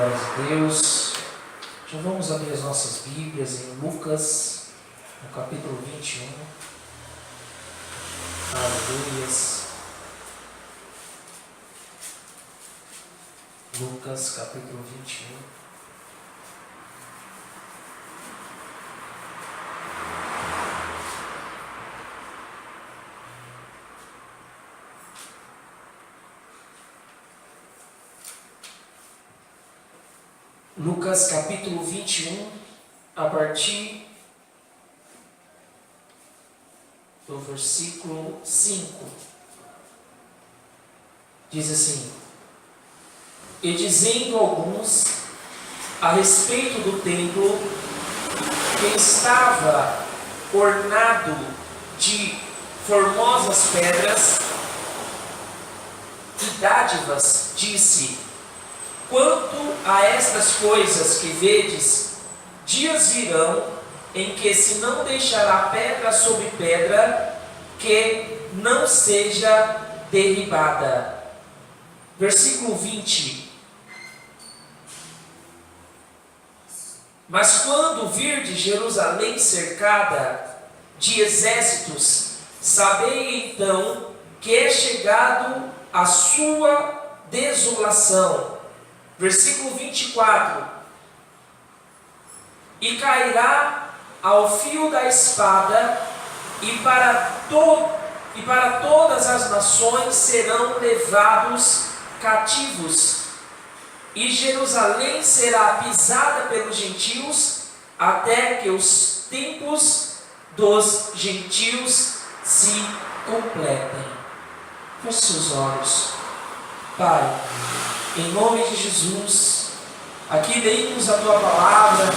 Glórias a Deus. Já vamos abrir as nossas Bíblias em Lucas, no capítulo 21. Aleluias. Lucas, capítulo 21. Lucas capítulo 21, a partir do versículo 5, diz assim: E dizendo alguns a respeito do templo, que estava ornado de formosas pedras e dádivas, disse: Quanto a estas coisas que vedes, dias virão em que se não deixará pedra sobre pedra que não seja derribada. Versículo 20. Mas quando virdes Jerusalém cercada de exércitos, sabei então que é chegado a sua desolação. Versículo 24: E cairá ao fio da espada, e para todas as nações serão levados cativos, e Jerusalém será pisada pelos gentios, até que os tempos dos gentios se completem. Feche seus olhos. Pai, em nome de Jesus, aqui lemos a Tua palavra,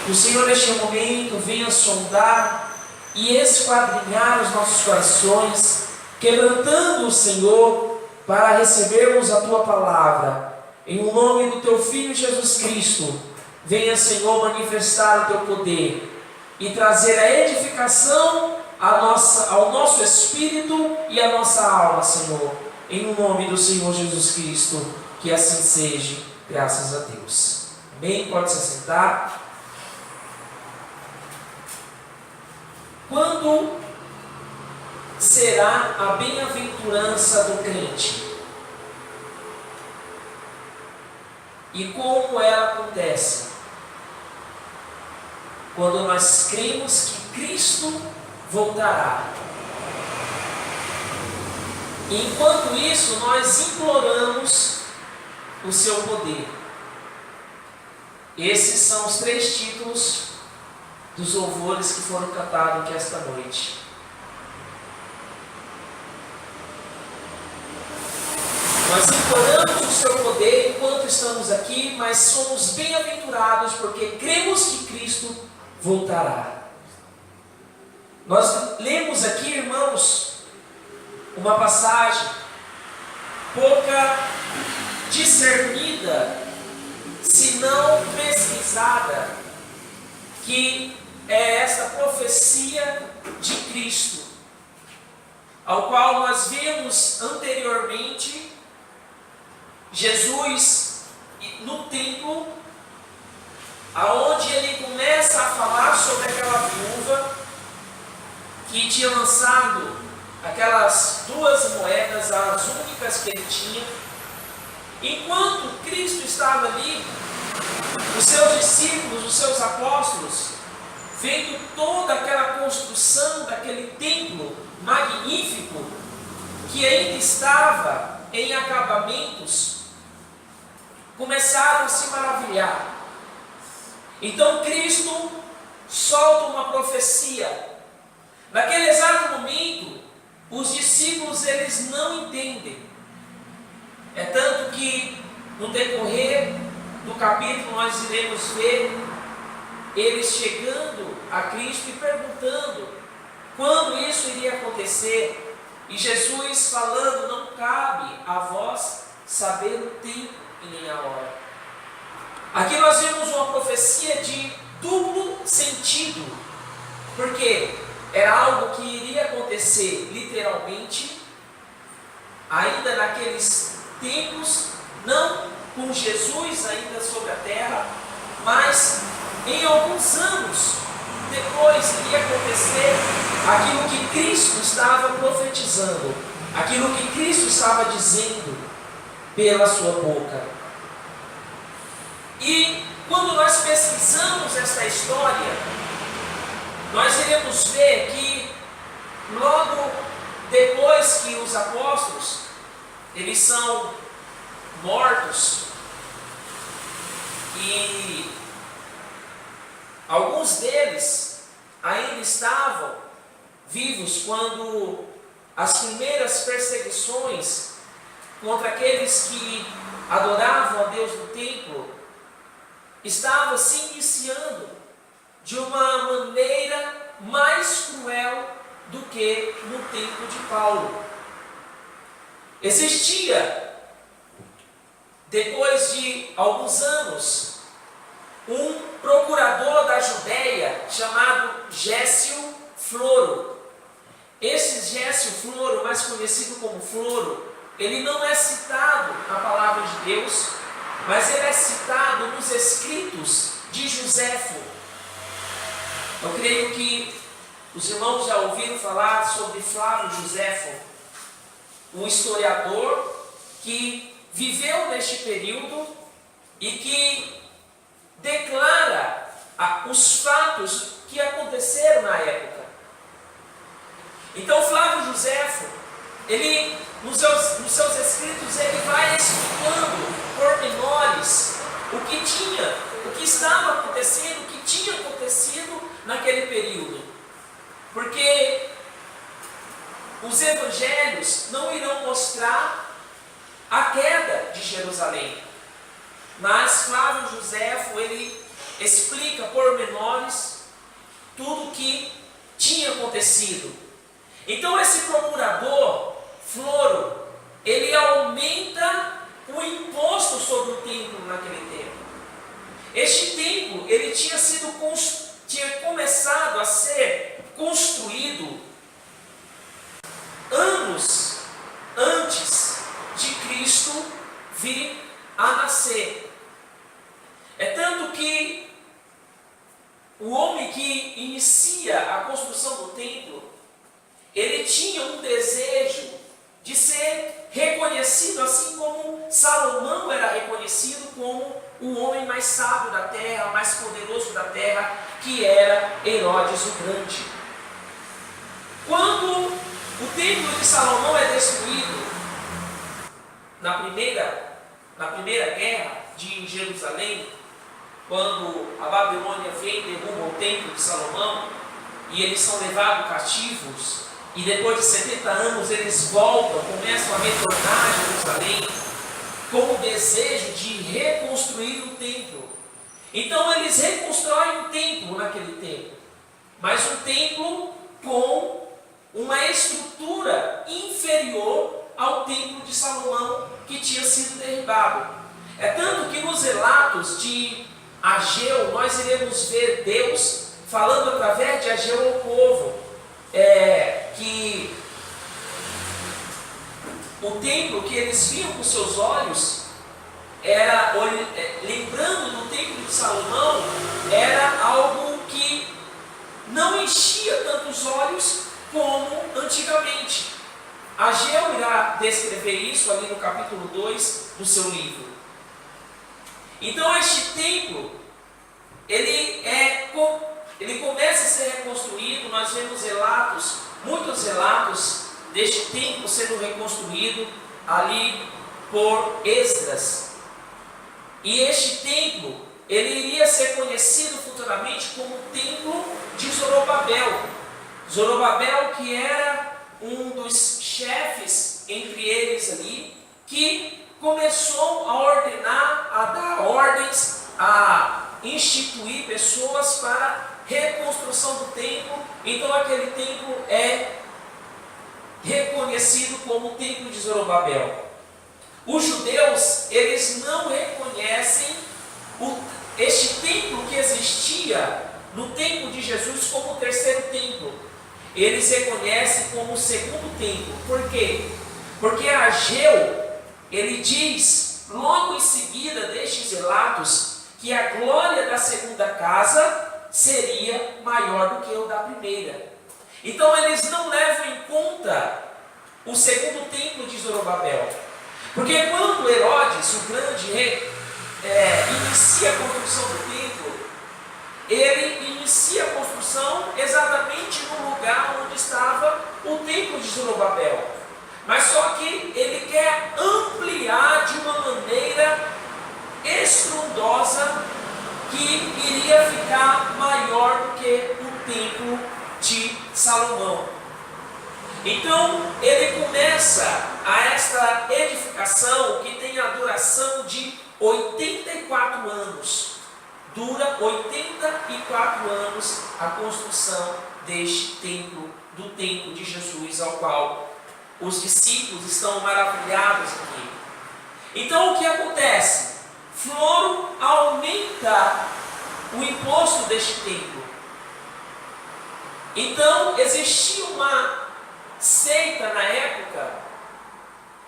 que o Senhor neste momento venha sondar e esquadrinhar os nossos corações, quebrantando o Senhor para recebermos a Tua palavra. Em nome do Teu Filho Jesus Cristo, venha, Senhor, manifestar o Teu poder e trazer a edificação ao nosso espírito e à nossa alma, Senhor. Em nome do Senhor Jesus Cristo, que assim seja, graças a Deus. Amém? Pode se assentar. Quando será a bem-aventurança do crente? E como ela acontece? Quando nós cremos que Cristo voltará. Enquanto isso, nós imploramos o seu poder. Esses são os 3 títulos dos louvores que foram cantados aqui esta noite. Nós imploramos o seu poder enquanto estamos aqui, mas somos bem-aventurados porque cremos que Cristo voltará. Nós lemos aqui, irmãos, uma passagem pouca discernida, se não pesquisada, que é esta profecia de Cristo, ao qual nós vimos anteriormente Jesus no templo, aonde ele começa a falar sobre aquela viúva que tinha lançado aquelas 2 moedas, as únicas que ele tinha. Enquanto Cristo estava ali, os seus discípulos, os seus apóstolos, vendo toda aquela construção daquele templo magnífico, que ainda estava em acabamentos, começaram a se maravilhar. Então Cristo solta uma profecia. Naquele exato momento, os discípulos eles não entendem. É tanto que no decorrer do capítulo nós iremos ver eles chegando a Cristo e perguntando quando isso iria acontecer. E Jesus falando: não cabe a vós saber o tempo e nem a hora. Aqui nós vemos uma profecia de duplo sentido, porque era algo que iria acontecer literalmente, ainda naqueles tempos, não com Jesus ainda sobre a terra, mas em alguns anos depois iria acontecer aquilo que Cristo estava profetizando, aquilo que Cristo estava dizendo pela sua boca. E quando nós pesquisamos esta história, nós iremos ver que logo depois que os apóstolos eles são mortos, e alguns deles ainda estavam vivos quando as primeiras perseguições contra aqueles que adoravam a Deus no templo estavam se iniciando de uma maneira mais cruel do que no tempo de Paulo. Existia, depois de alguns anos, um procurador da Judéia chamado Gésio Floro. Esse Gésio Floro, mais conhecido como Floro, ele não é citado na palavra de Deus, mas ele é citado nos escritos de Joséfo. Eu creio que os irmãos já ouviram falar sobre Flávio Joséfo, um historiador que viveu neste período e que declara os fatos que aconteceram na época. Então Flávio Joséfo, ele nos seus escritos, ele vai explicando pormenores o que estava acontecendo, o que tinha acontecido naquele período. Porque os evangelhos não irão mostrar a queda de Jerusalém, mas Flávio Joséfo, ele explica pormenores tudo o que tinha acontecido. Então esse procurador Floro, ele aumenta o imposto sobre o templo naquele tempo. Este templo, ele tinha começado a ser construído anos antes de Cristo vir a nascer. É tanto que o homem que inicia a construção do templo, ele tinha um desejo de ser reconhecido, assim como Salomão era reconhecido como o homem mais sábio da terra, mais poderoso da terra, que era Herodes o Grande. Quando o templo de Salomão é destruído na primeira guerra de Jerusalém, quando a Babilônia vem e derruba o templo de Salomão, e eles são levados cativos, e depois de 70 anos eles voltam, começam a retornar a Jerusalém, com o desejo de reconstruir o templo. Então eles reconstroem um templo naquele tempo, mas um templo com uma estrutura inferior ao templo de Salomão, que tinha sido derribado. É tanto que nos relatos de Ageu, nós iremos ver Deus falando através de Ageu ao povo, que o templo que eles viam com seus olhos, lembrando do templo de Salomão, era algo que não enchia tantos olhos como antigamente. Ageu irá descrever isso ali no capítulo 2 do seu livro. Então este templo, ele começa a ser reconstruído. Nós vemos muitos relatos deste templo sendo reconstruído ali por Esdras. E este templo, ele iria ser conhecido futuramente como o templo de Zorobabel. Zorobabel, que era um dos chefes entre eles ali, que começou a ordenar, a dar ordens, a instituir pessoas para a reconstrução do templo. Então aquele templo é reconhecido como o templo de Zorobabel. Os judeus, eles não reconhecem este templo que existia no tempo de Jesus como o terceiro templo. Eles reconhecem como o segundo templo. Por quê? Porque Ageu, ele diz logo em seguida destes relatos, que a glória da segunda casa seria maior do que o da primeira. Então eles não levam em conta o segundo templo de Zorobabel. Porque quando Herodes, o grande rei, inicia a construção do templo, ele inicia a construção exatamente no lugar onde estava o templo de Zorobabel. Mas só que ele quer ampliar de uma maneira estrondosa, que iria ficar maior do que o templo de Salomão. Então ele começa esta edificação, que tem a duração de 84 anos. Dura 84 anos a construção deste templo, do templo de Jesus, ao qual os discípulos estão maravilhados aqui. Então o que acontece? Floro aumenta o imposto deste templo. Então existia uma seita na época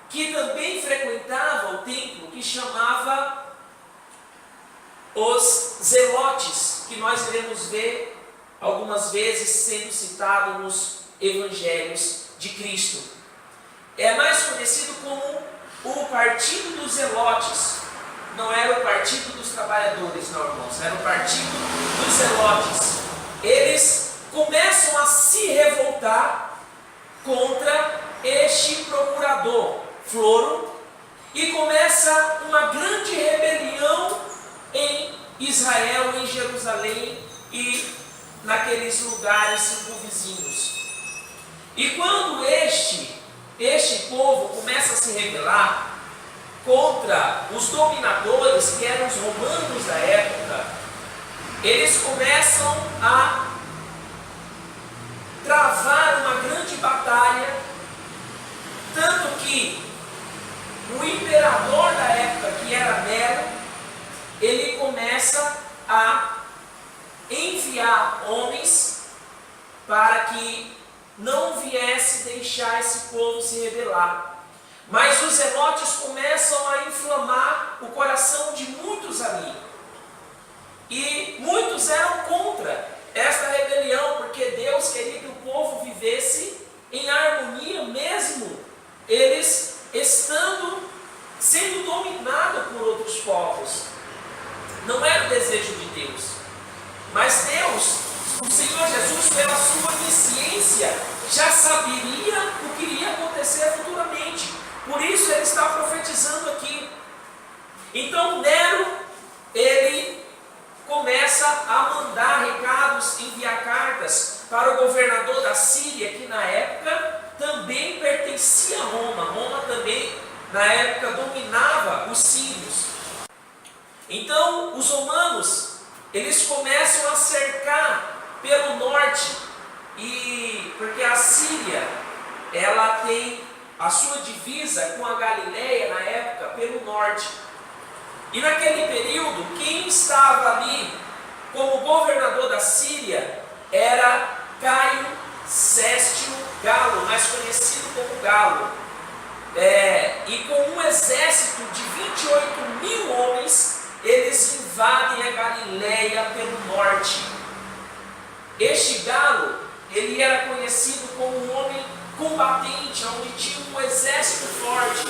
que também frequentava o templo, que chamava os zelotes, que nós iremos ver algumas vezes sendo citado nos evangelhos de Cristo. É mais conhecido como o partido dos zelotes. Não era o partido dos trabalhadores, não, irmãos, era o partido dos zelotes. Eles começam a se revoltar contra este procurador Floro, e começa uma grande rebelião em Israel, em Jerusalém e naqueles lugares circunvizinhos. E quando este povo começa a se rebelar contra os dominadores, que eram os romanos da época, eles começam a travar uma grande batalha, tanto que o imperador da época, que era Nero, ele começa a enviar homens para que não viesse deixar esse povo se rebelar. Mas os zelotes começam a inflamar o coração de muitos ali. E muitos eram contra esta rebelião, porque Deus queria que o povo vivesse em harmonia, mesmo eles sendo dominados por outros povos. Não era o desejo de Deus. Mas Deus, o Senhor Jesus, pela sua onisciência, já saberia o que iria acontecer futuramente. Por isso ele está profetizando aqui. Então Nero, ele começa a mandar recados, enviar cartas para o governador da Síria, que na época também pertencia a Roma. Roma também, na época, dominava os sírios. Então os romanos, eles começam a cercar pelo norte, porque a Síria, ela tem a sua divisa com a Galileia na época pelo norte. E naquele período, quem estava ali como governador da Síria era Caio Sestio Galo, mais conhecido como Galo. E com um exército de 28.000 homens, eles invadem a Galileia pelo norte. Este Galo, ele era conhecido como um homem combatente, onde tinha um exército forte.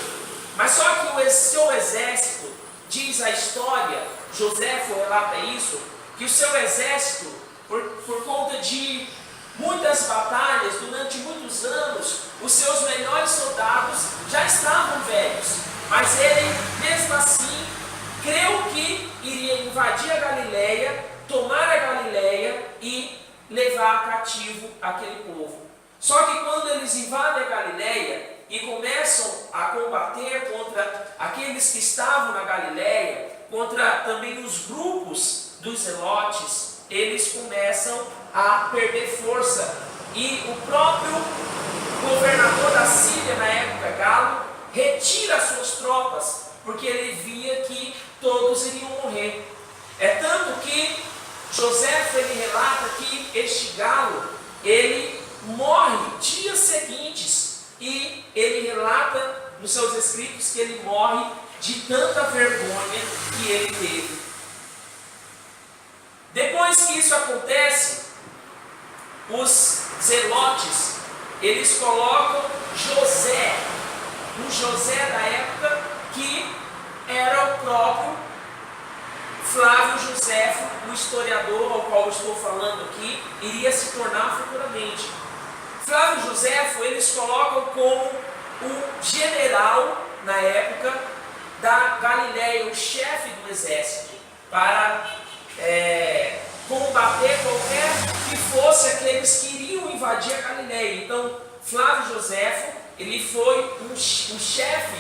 Mas só que o seu exército, diz a história, Joséfo relata isso, que o seu exército, por conta de muitas batalhas, durante muitos anos, os seus melhores soldados já estavam velhos. Mas ele, mesmo assim, creu que iria invadir a Galileia, tomar a Galileia e levar cativo aquele povo. Só que quando eles invadem a Galileia e começam a combater contra aqueles que estavam na Galileia, contra também os grupos dos zelotes, eles começam a perder força. E o próprio governador da Síria, na época, Galo, retira as suas tropas, porque ele via que todos iriam morrer. É tanto que Joséfo, ele relata que este Galo, ele morre dias seguintes, e ele relata nos seus escritos que ele morre de tanta vergonha que ele teve. Depois que isso acontece, os zelotes, eles colocam José, um José da época que era o próprio Flávio Joséfo, o historiador ao qual eu estou falando aqui, iria se tornar futuramente. Flávio Joséfo, eles colocam como o general, na época, da Galiléia, o chefe do exército, para combater qualquer que fosse aqueles que iriam invadir a Galiléia. Então, Flávio Joséfo, ele foi o chefe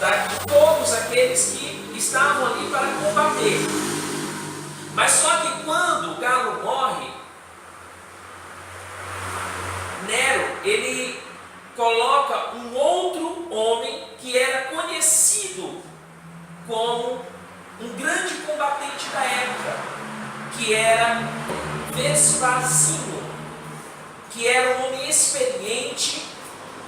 de todos aqueles que estavam ali para combater. Mas só que quando Galo morre, Nero, ele coloca um outro homem que era conhecido como um grande combatente da época, que era Vespasino, que era um homem experiente,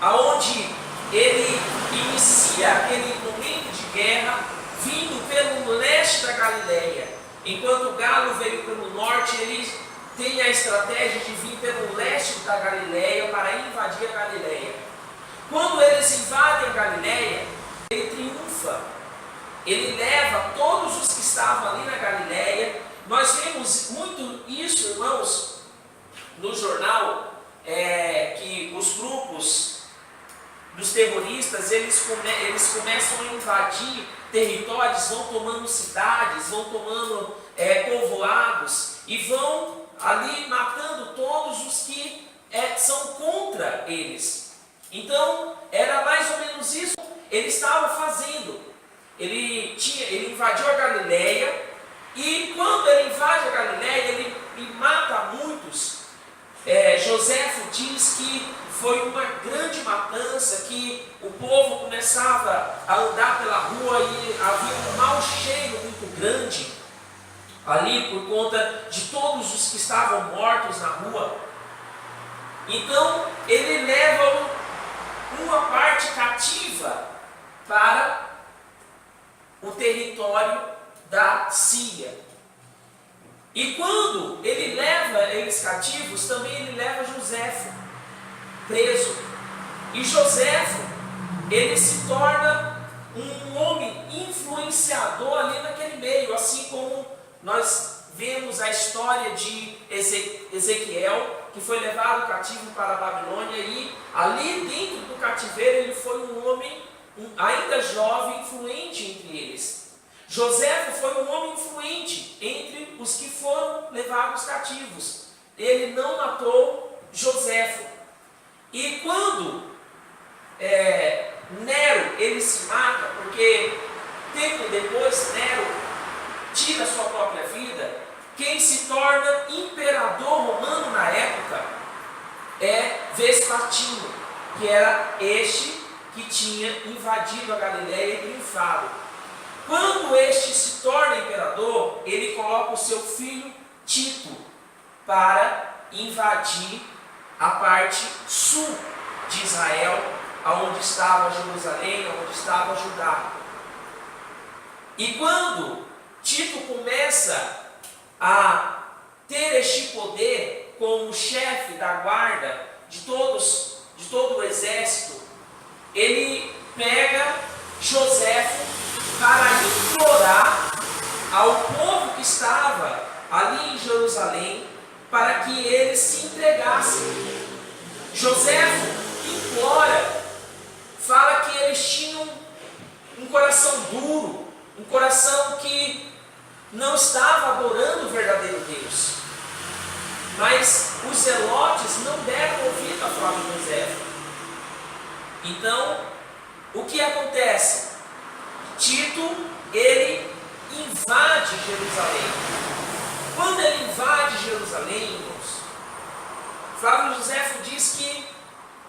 aonde ele inicia aquele momento de guerra vindo pelo leste da Galiléia. Enquanto Galo veio pelo norte, ele tem a estratégia de vir pelo leste da Galiléia para invadir a Galiléia. Quando eles invadem a Galiléia, ele triunfa. Ele leva todos os que estavam ali na Galiléia. Nós vemos muito isso, irmãos, no jornal, que os grupos dos terroristas, eles começam a invadir territórios, vão tomando cidades, vão tomando povoados e vão ali matando todos os que são contra eles. Então, era mais ou menos isso que ele estava fazendo. Ele invadiu a Galiléia, e quando ele invade a Galiléia, ele mata muitos. Joséfo diz que foi uma grande matança, que o povo começava a andar pela rua e havia um mau cheiro muito grande ali por conta de todos os que estavam mortos na rua. Então ele leva uma parte cativa para o território da Síria. E quando ele leva eles cativos, também ele leva Joséfo preso. E Joséfo, ele se torna um homem influenciador ali naquele meio, assim como nós vemos a história de Ezequiel, que foi levado cativo para a Babilônia, e ali dentro do cativeiro ele foi um homem ainda jovem, influente entre eles. Joséfo foi um homem influente entre os que foram levados cativos. Ele não matou Joséfo. E quando Nero, ele se mata, porque tempo depois Nero tira sua própria vida, quem se torna imperador romano na época é Vespasino, que era este que tinha invadido a Galiléia e triunfado. Quando este se torna imperador, ele coloca o seu filho Tito para invadir a parte sul de Israel, aonde estava Jerusalém, onde estava Judá. E quando Tito começa a ter este poder como chefe da guarda de todo o exército, ele pega Joséfo para implorar ao povo que estava ali em Jerusalém para que eles se entregassem. Joséfo implora, fala que eles tinham um coração duro, um coração que não estava adorando o verdadeiro Deus. Mas os zelotes não deram ouvido a Flávio Joséfo. Então, o que acontece? Tito, ele invade Jerusalém. Quando ele invade Jerusalém, irmãos, Flávio Joséfo diz que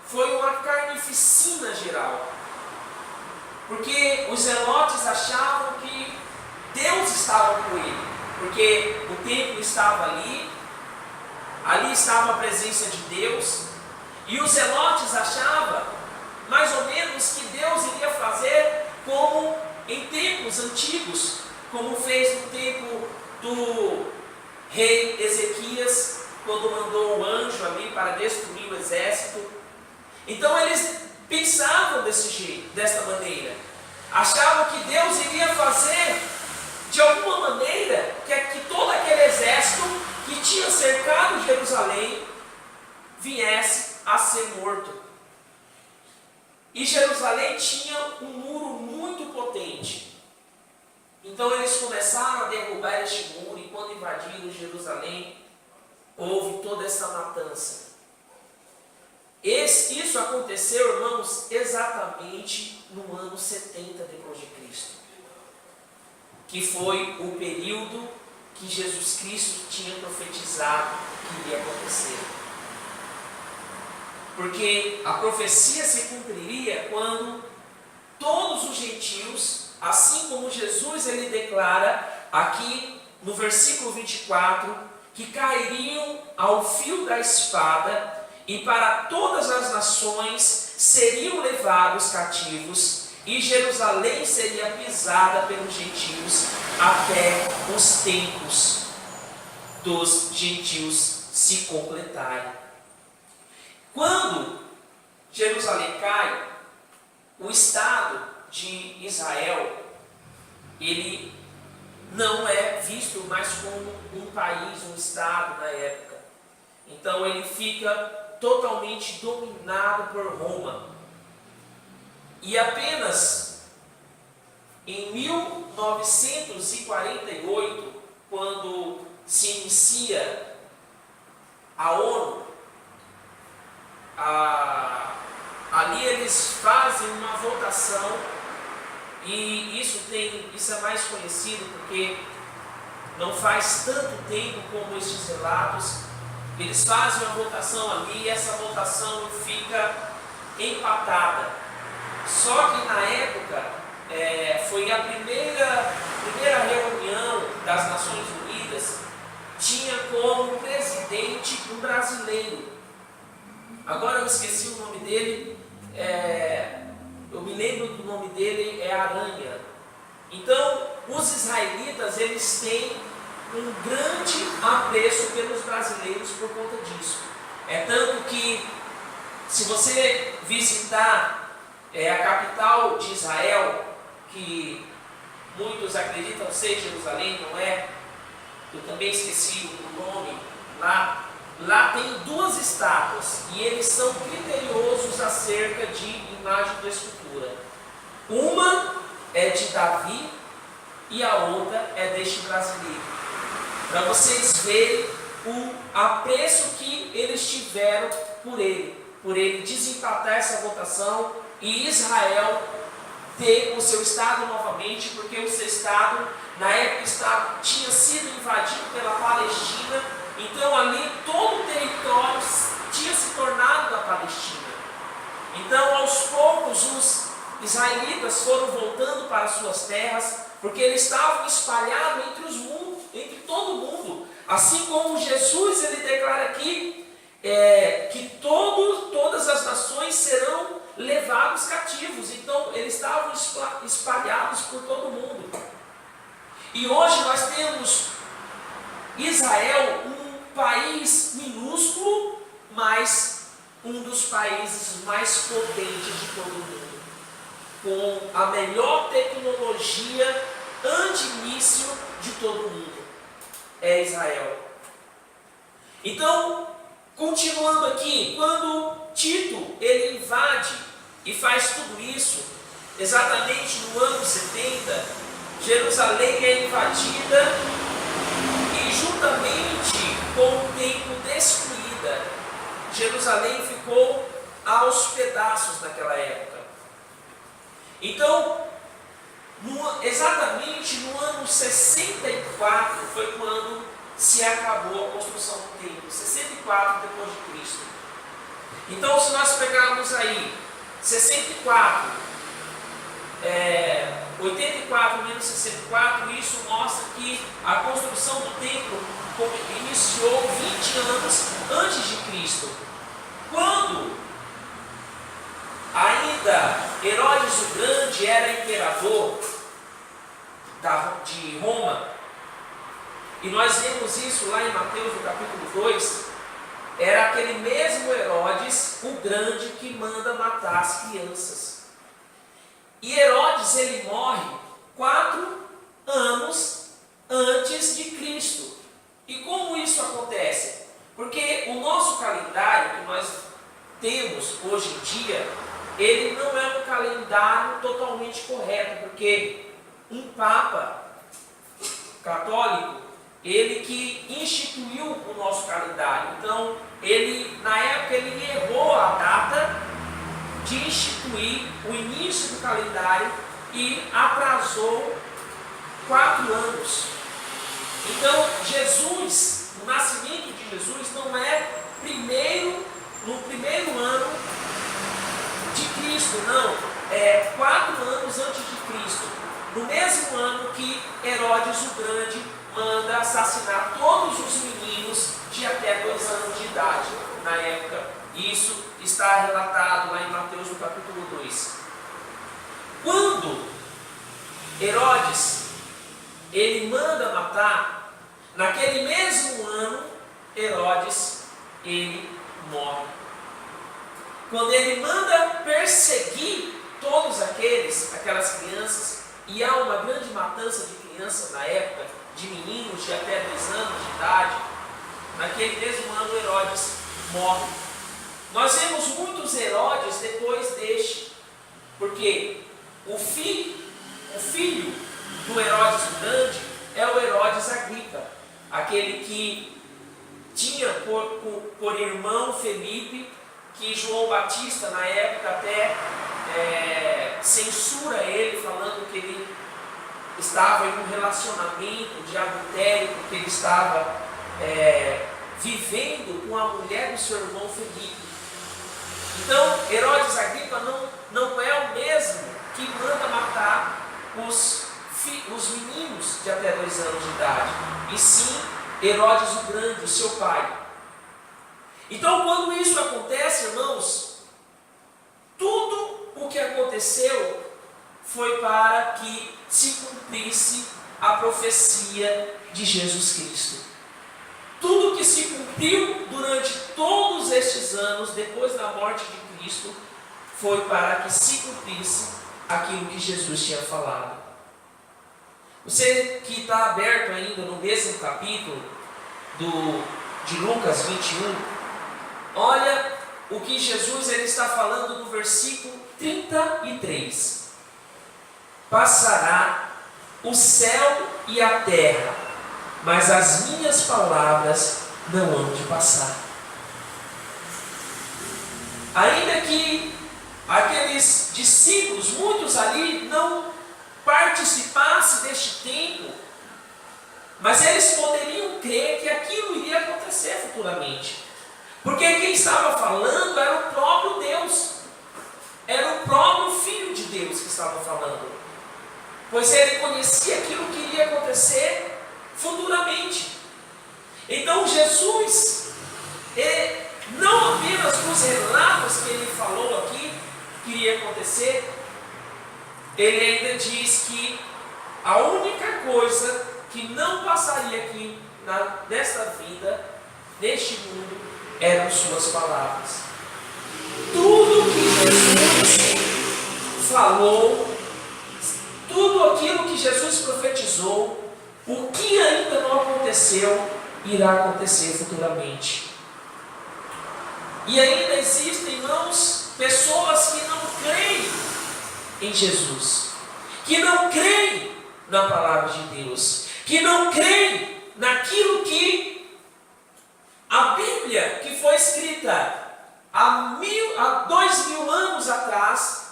foi uma carnificina geral. Porque os zelotes achavam que Deus estava com ele. Porque o templo estava ali estava a presença de Deus. E os zelotes achavam mais ou menos que Deus iria fazer como em tempos antigos, como fez no tempo do rei Ezequias, quando mandou um anjo ali para destruir o exército. Então eles pensavam desse jeito, desta maneira. Achavam que Deus iria fazer de alguma maneira que todo aquele exército que tinha cercado Jerusalém viesse a ser morto. E Jerusalém tinha um muro muito potente. Então eles começaram a derrubar este muro, e quando invadiram Jerusalém, houve toda essa matança. Isso aconteceu, irmãos, exatamente no ano 70 depois de Cristo, que foi o período que Jesus Cristo tinha profetizado que iria acontecer. Porque a profecia se cumpriria quando todos os gentios, assim como Jesus ele declara aqui no versículo 24, que cairiam ao fio da espada, e para todas as nações seriam levados cativos, e Jerusalém seria pisada pelos gentios até os tempos dos gentios se completarem. Quando Jerusalém cai, o Estado de Israel, ele não é visto mais como um país, um Estado na época. Então ele fica totalmente dominado por Roma. E apenas em 1948, quando se inicia a ONU, ali eles fazem uma votação, e isso é mais conhecido porque não faz tanto tempo como estes relatos. Eles fazem uma votação ali, e essa votação fica empatada. Só que na época foi a primeira reunião das Nações Unidas, tinha como presidente um brasileiro. Agora eu esqueci o nome dele, eu me lembro do nome dele, é Aranha. Então, os israelitas, eles têm um grande apreço pelos brasileiros por conta disso. É tanto que, se você visitar a capital de Israel, que muitos acreditam ser Jerusalém, não é? Eu também esqueci o nome lá. Lá tem duas estátuas, e eles são criteriosos acerca de imagem da escultura. Uma é de Davi e a outra é deste brasileiro. Para vocês verem o apreço que eles tiveram por ele desempatar essa votação e Israel ter o seu Estado novamente, porque o seu Estado, na época, tinha sido invadido pela Palestina. Então ali todo o território tinha se tornado da Palestina. Então aos poucos os israelitas foram voltando para suas terras, porque eles estavam espalhados entre todo mundo. Assim como Jesus ele declara aqui que todas as nações serão levados cativos. Então eles estavam espalhados por todo mundo. E hoje nós temos Israel, um país minúsculo, mas um dos países mais potentes de todo o mundo, com a melhor tecnologia anti-míssil de todo o mundo, é Israel. Então, continuando aqui, quando Tito ele invade e faz tudo isso, exatamente no ano 70, Jerusalém é invadida, e juntamente com o templo destruída, Jerusalém ficou aos pedaços naquela época. Então, exatamente no ano 64 foi quando se acabou a construção do templo, 64 depois de Cristo. Então, se nós pegarmos aí 64, 84 menos 64, isso mostra que a construção do templo iniciou 20 anos antes de Cristo. Quando ainda Herodes o Grande era imperador, de Roma. E nós vemos isso lá em Mateus, no capítulo 2. Era aquele mesmo Herodes, o grande, que manda matar as crianças. E Herodes, ele morre 4 anos antes de Cristo. E como isso acontece? Porque o nosso calendário que nós temos hoje em dia, ele não é um calendário totalmente correto, porque um Papa católico, ele que instituiu o nosso calendário. Então, na época, ele errou a data de instituir o início do calendário e atrasou 4 anos. Então, o nascimento de Jesus não é no primeiro ano de Cristo, não. É 4 anos antes de Cristo. No mesmo ano que Herodes o Grande manda assassinar todos os meninos de até 2 anos de idade, na época. Isso está relatado lá em Mateus, no capítulo 2. Quando Herodes, ele manda matar, naquele mesmo ano, Herodes, ele morre. Quando ele manda perseguir todos aquelas crianças, e há uma grande matança de crianças na época, de meninos de até 2 anos de idade, naquele mesmo ano Herodes morre. Nós vemos muitos Herodes depois deste, porque o filho do Herodes o Grande é o Herodes Agripa, aquele que tinha por irmão Felipe, que João Batista na época até censura ele, falando que ele estava em um relacionamento de adultério, porque ele estava vivendo com a mulher do seu irmão Felipe. Então, Herodes Agripa não é o mesmo que manda matar os meninos de até 2 anos de idade, e sim Herodes o Grande, o seu pai. Então, quando isso acontece, irmãos, tudo o que aconteceu foi para que se cumprisse a profecia de Jesus Cristo. Tudo que se cumpriu durante todos estes anos, depois da morte de Cristo, foi para que se cumprisse aquilo que Jesus tinha falado. Você que está aberto ainda no mesmo capítulo de Lucas 21, olha o que Jesus ele está falando no versículo 33. Passará o céu e a terra, mas as minhas palavras não hão de passar. Ainda que aqueles discípulos, muitos ali, não participassem deste tempo, mas eles poderiam crer que aquilo iria acontecer futuramente. Porque quem estava falando era o próprio Deus, era o próprio Filho de Deus que estava falando. Pois ele conhecia aquilo que iria acontecer futuramente. Então Jesus, não apenas nos relatos que ele falou aqui, que iria acontecer, ele ainda diz que a única coisa que não passaria aqui nesta vida, neste mundo, eram suas palavras. Tudo que Jesus falou, tudo aquilo que Jesus profetizou, o que ainda não aconteceu, irá acontecer futuramente. E ainda existem, irmãos, pessoas que não creem em Jesus, que não creem na palavra de Deus, que não creem naquilo que a Bíblia, que foi escrita há 2000 anos atrás,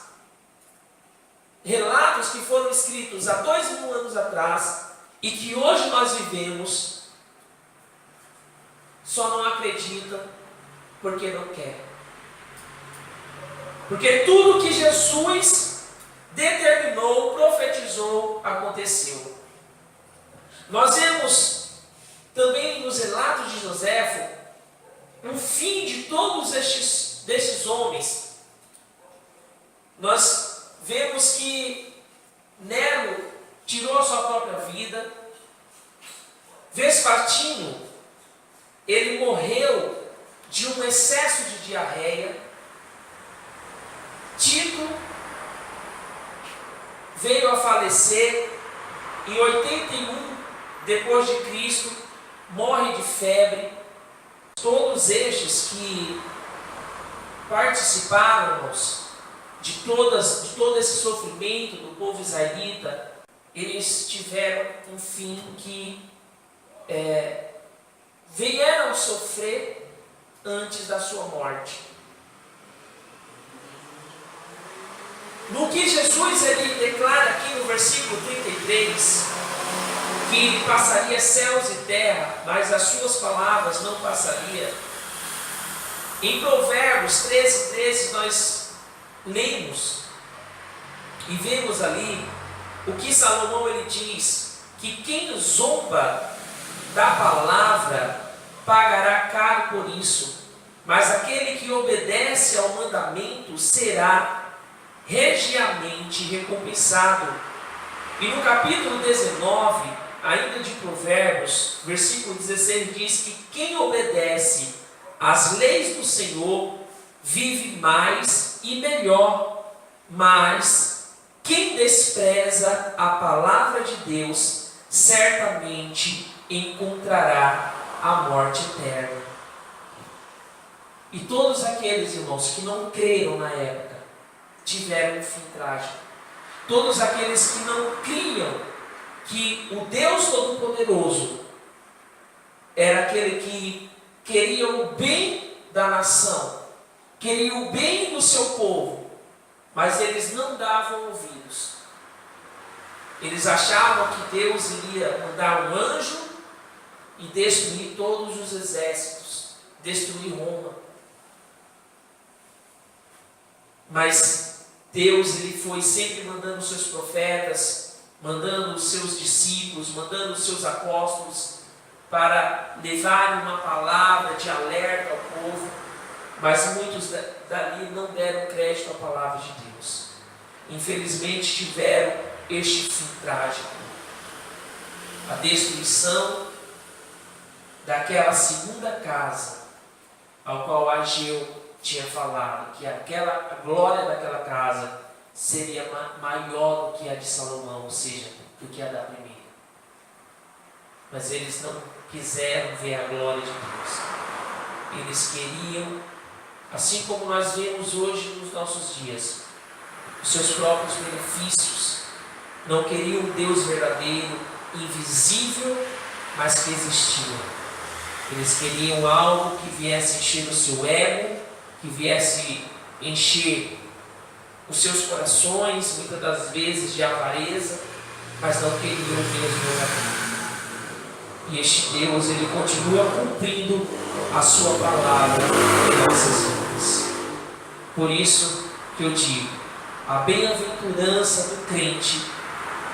relatos que foram escritos há 2000 anos atrás e que hoje nós vivemos, só não acreditam porque não querem. Porque tudo que Jesus determinou, profetizou, aconteceu. Nós vemos também nos relatos de Joséfo o fim de todos destes homens. Nós vemos que Nero tirou a sua própria Vespasiano, ele morreu de um excesso de diarreia. Tito veio a falecer em 81 depois de Cristo, morre de febre. Todos estes que participaram de todo esse sofrimento do povo israelita, eles tiveram um fim que vieram sofrer antes da sua morte. No que Jesus ele declara aqui no versículo 33, que ele passaria céus e terra, mas as suas palavras não passariam. Em Provérbios 13, nós lemos e vemos ali o que Salomão ele diz, que quem zomba da palavra pagará caro por isso, mas aquele que obedece ao mandamento será regiamente recompensado. E no capítulo 19, ainda de Provérbios, versículo 16, diz que quem obedece às leis do Senhor vive mais e melhor, mas quem despreza a palavra de Deus certamente encontrará a morte eterna. E todos aqueles irmãos que não creram na época tiveram um fim trágico. Todos aqueles que não criam que o Deus Todo-Poderoso era aquele que queria o bem da nação, queria o bem do seu povo, mas eles não davam ouvidos. Eles achavam que Deus iria mandar um anjo e destruir todos os exércitos, destruir Roma. Mas Deus ele foi sempre mandando os seus profetas, mandando os seus discípulos, mandando os seus apóstolos para levar uma palavra de alerta ao povo, mas muitos dali não deram crédito à palavra de Deus. Infelizmente tiveram este fim trágico, a destruição daquela segunda casa, ao qual Ageu tinha falado, que a glória daquela casa seria maior do que a de Salomão, ou seja, do que a da primeira. Mas eles não quiseram ver a glória de Deus. Eles queriam, assim como nós vemos hoje nos nossos dias, os seus próprios benefícios. Não queriam um Deus verdadeiro, invisível, mas que existia. Eles queriam algo que viesse encher o seu ego, que viesse encher os seus corações, muitas das vezes de avareza, mas não queriam o Deus verdadeiro. E este Deus, ele continua cumprindo a sua palavra em nossas vidas. Por isso que eu digo, a bem-aventurança do crente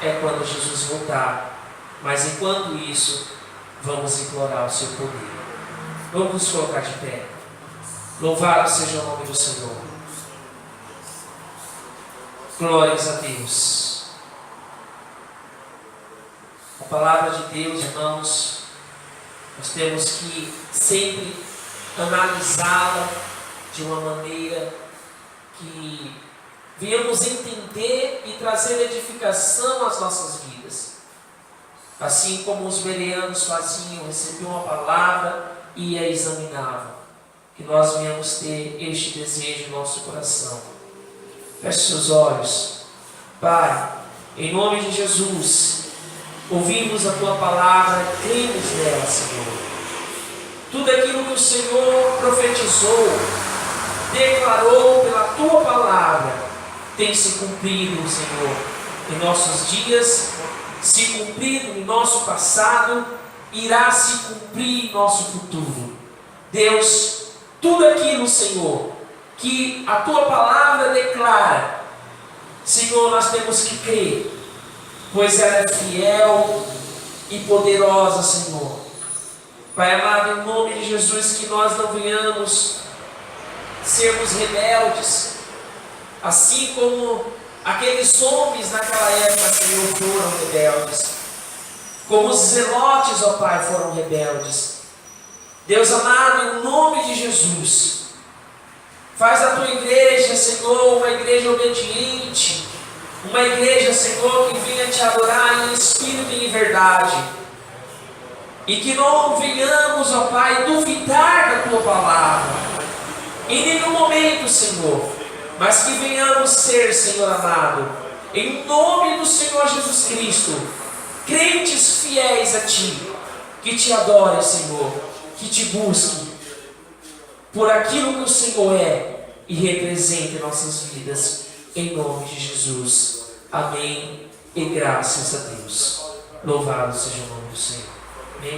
é quando Jesus voltar. Mas enquanto isso, vamos implorar o seu poder. Vamos nos colocar de pé. Louvado seja o nome do Senhor. Glórias a Deus. A palavra de Deus, irmãos, nós temos que sempre analisá-la de uma maneira que venhamos entender e trazer edificação às nossas vidas. Assim como os bereanos faziam, recebiam uma palavra e a examinavam. Que nós venhamos ter este desejo em nosso coração. Feche seus olhos. Pai, em nome de Jesus, ouvimos a Tua palavra, cremos nela, Senhor. Tudo aquilo que o Senhor profetizou, declarou pela Tua palavra, tem se cumprido, Senhor, em nossos dias, se cumprido em nosso passado, irá se cumprir em nosso futuro. Deus, tudo aquilo, Senhor, que a Tua palavra declara, Senhor, nós temos que crer, pois ela é fiel e poderosa, Senhor. Pai amado, em nome de Jesus, que nós não venhamos sermos rebeldes, assim como aqueles homens naquela época, Senhor, foram rebeldes. como os zelotes, ó Pai, foram rebeldes. Deus amado, em nome de Jesus, faz a tua igreja, Senhor, uma igreja obediente, uma igreja, Senhor, que venha te adorar em espírito e em verdade, e que não venhamos, ó Pai, duvidar da tua palavra, em nenhum momento, Senhor, mas que venhamos ser, Senhor amado, em nome do Senhor Jesus Cristo, crentes fiéis a Ti, que Te adorem, Senhor, que Te busquem por aquilo que o Senhor é e representa em nossas vidas, em nome de Jesus. Amém e graças a Deus. Louvado seja o nome do Senhor. Amém.